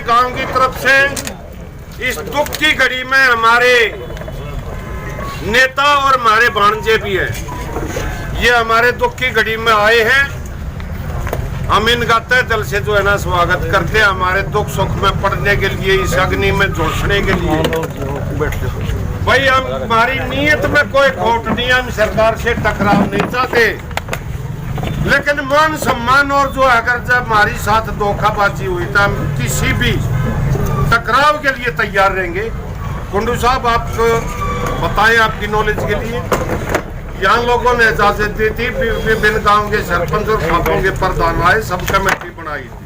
गांव की तरफ से इस दुख की घड़ी में हमारे नेता और हमारे भांजे भी हैं। ये हमारे दुख की घड़ी में आए हैं। हम इनका तहे दिल से जो है ना स्वागत करते हैं, हमारे दुख सुख में पड़ने के लिए, इस अग्नि में झुलसने के लिए। भाई हमारी नीयत में कोई खोट नहीं, हम सरकार से टकराव नहीं चाहते, लेकिन मान सम्मान और जो अगर जब हमारी साथ धोखाबाजी हुई तो हम किसी भी टकराव के लिए तैयार रहेंगे। कुंडू साहब आप बताएं आपकी नॉलेज के लिए, यहाँ लोगों ने इजाजत दी थी, विभिन्न गांव के सरपंच और खापों के प्रधान आए, सब कमेटी बनाई थी,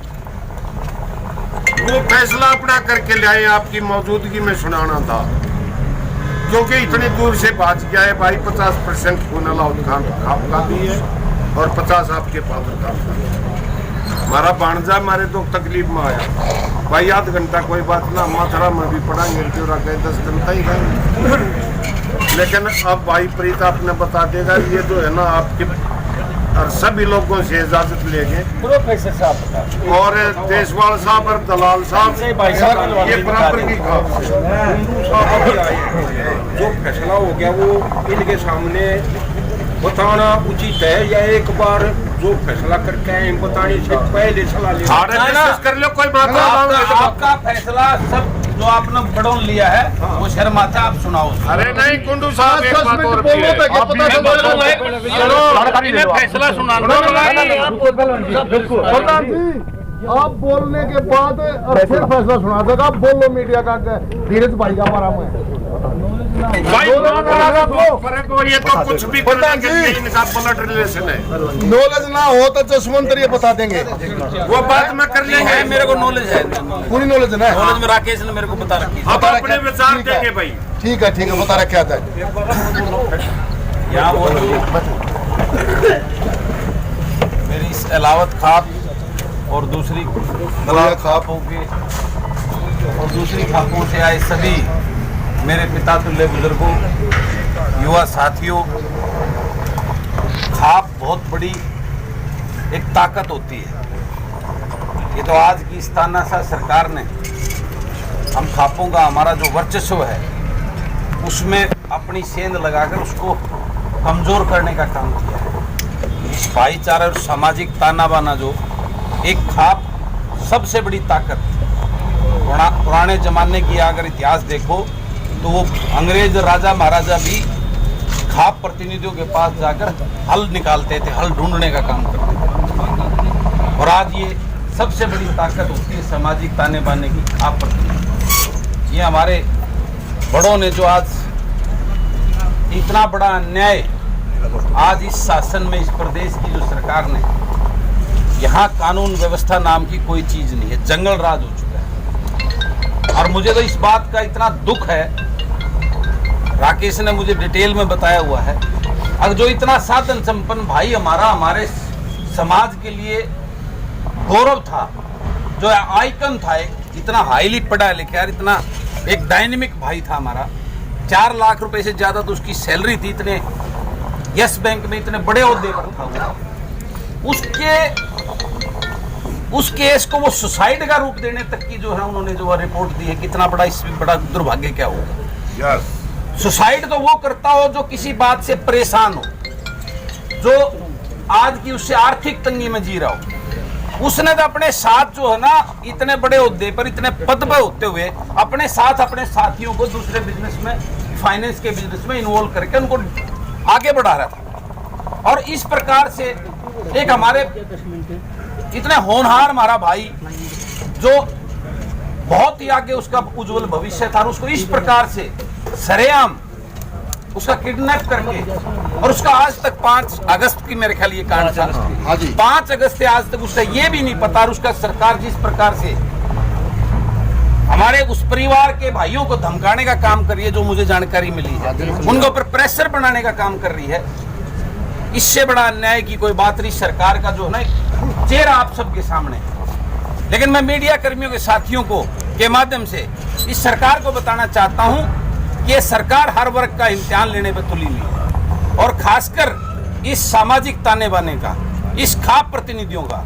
वो फैसला अपना करके लाए, आपकी मौजूदगी में सुनाना था, क्योंकि इतनी दूर से बाज गया है भाई। 50% खून अलाउद खान आपका भी है और 50 आपके फादर का। हमारा भांजा हमारे दुख तकलीफ में आया भाई, आध घंटा कोई बात ना, माथरा में भी पढ़ाएंगे, 10 दिन तक गए, लेकिन अब भाई प्रीत आपने बता देगा, ये जो है ना आपके और सभी लोगों से इजाजत लेंगे, प्रोफेसर साहब और देशवाल साहब और दलाल साहब ये बराबर की खाप से जो फैसला हो गया वो इनके सामने बताना उचित है, या एक बार जो फैसला करके आए बताने से पहले सलाह कर लो, कोई बात आपका फैसला सब जो आपने बड़ों लिया है वो शर्माता आप सुनाओ। अरे नहीं कुंडू साहब, एक बात और फैसला सुना। आप बोलने के बाद और फिर फैसला सुना देगा। आप बोलो मीडिया का धीरज भाई का हमारा में भाई ये तो कुछ भी इनका ब्लड रिलेशन है। नॉलेज ना हो तो जसवंत ये बता देंगे, वो बात में कर लेंगे। मेरे को नॉलेज है, पूरी नॉलेज है ना। नॉलेज में राकेश ने मेरे को बता रखी है। आप अपने विचार देंगे भाई। ठीक है बता रखा था। यहाँ मेरी इस अलावत खाप और दूसरी दलाल खापों के और दूसरी खापों से आए सभी मेरे पिता तुल्य बुजुर्गों, युवा साथियों, खाप बहुत बड़ी एक ताकत होती है। ये तो आज की इस तानाशाह सरकार ने हम खापों का हमारा जो वर्चस्व है उसमें अपनी सेंध लगाकर उसको कमजोर करने का काम किया है। इस भाईचारा और सामाजिक ताना बाना जो एक खाप सबसे बड़ी ताकत। पुराने जमाने की अगर इतिहास देखो तो वो अंग्रेज राजा महाराजा भी खाप प्रतिनिधियों के पास जाकर हल निकालते थे, हल ढूंढने का काम करते थे। और आज ये सबसे बड़ी ताकत होती है सामाजिक ताने बाने की खाप प्रतिनिधि। ये हमारे बड़ों ने जो आज इतना बड़ा अन्याय आज इस शासन में, इस प्रदेश की जो सरकार ने, यहाँ कानून व्यवस्था नाम की कोई चीज नहीं है, जंगल राज हो चुका है। और मुझे तो इस बात का इतना दुख है, राकेश ने मुझे डिटेल में बताया हुआ है, अब जो इतना साधन संपन्न भाई हमारा हमारे समाज के लिए गौरव था, जो आइकन था, इतना हाईली पढ़ा लिखा, इतना एक डायनेमिक भाई था हमारा, 4 लाख रुपए से ज्यादा तो उसकी सैलरी थी, इतने यस बैंक में इतने बड़े ओहदे पर था, उस केस को वो सुसाइड का रूप देने तक की जो है उन्होंने जो रिपोर्ट दी है। कितना बड़ा इसमें बड़ा दुर्भाग्य क्या होगा। सुसाइड तो वो करता हो जो किसी बात से परेशान हो, जो आज की उससे आर्थिक तंगी में जी रहा हो। उसने तो अपने साथ जो है ना इतने बड़े ओहदे पर, इतने पद पर होते हुए अपने साथ अपने साथियों को दूसरे बिजनेस में, फाइनेंस के बिजनेस में इन्वॉल्व करके उनको आगे बढ़ा रहा था। और इस प्रकार से एक हमारे इतने होनहार हमारा भाई जो बहुत ही आगे उसका उज्जवल भविष्य था, और उसको इस प्रकार से सरेआम उसका किडनैप करके, और उसका आज तक 5 अगस्त की मेरे ख्याल ये कांड चल, 5 अगस्त से आज तक उसका ये भी नहीं पता, और उसका सरकार जिस प्रकार से हमारे उस परिवार के भाइयों को धमकाने का काम कर रही है, जो मुझे जानकारी मिली है, उनके ऊपर प्रेशर बनाने का काम कर रही है। इससे बड़ा अन्याय की कोई बात नहीं। सरकार का जो है ना चेहरा आप सबके सामने, लेकिन मैं मीडिया कर्मियों के साथियों को के माध्यम से इस सरकार को बताना चाहता हूं कि ये सरकार हर वर्ग का इम्तिहान लेने पर तुली हुई है, और खासकर इस सामाजिक ताने बाने का, इस खाप प्रतिनिधियों का,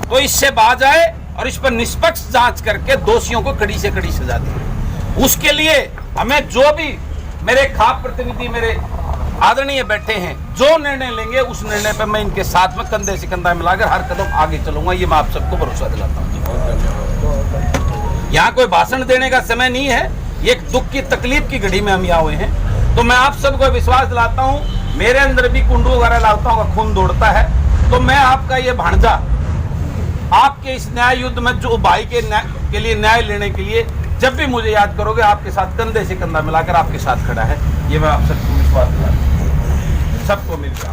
तो इससे बाज आए और इस पर निष्पक्ष जांच करके दोषियों को कड़ी से कड़ी सजा दी। उसके लिए हमें जो भी मेरे खाप प्रतिनिधि मेरे आदरणीय बैठे हैं, जो निर्णय लेंगे उस निर्णय पर मैं इनके साथ में कंधे से कंधा मिलाकर हर कदम आगे चलूंगा, ये मैं आप सबको भरोसा दिलाता हूँ। यहाँ कोई भाषण देने का समय नहीं है, ये एक दुख की तकलीफ की घड़ी में हम यहाँ हुए हैं। तो मैं आप सबको विश्वास दिलाता हूँ, मेरे अंदर भी कुंडू वगैरह लाताओं का खून दौड़ता है, तो मैं आपका ये भांजा आपके इस न्याय युद्ध में जो भाई के लिए न्याय लेने के लिए जब भी मुझे याद करोगे, आपके साथ कंधे से कंधा मिलाकर आपके साथ खड़ा है, ये मैं आप सबको विश्वास दिलाता हूँ। सबको मिलकर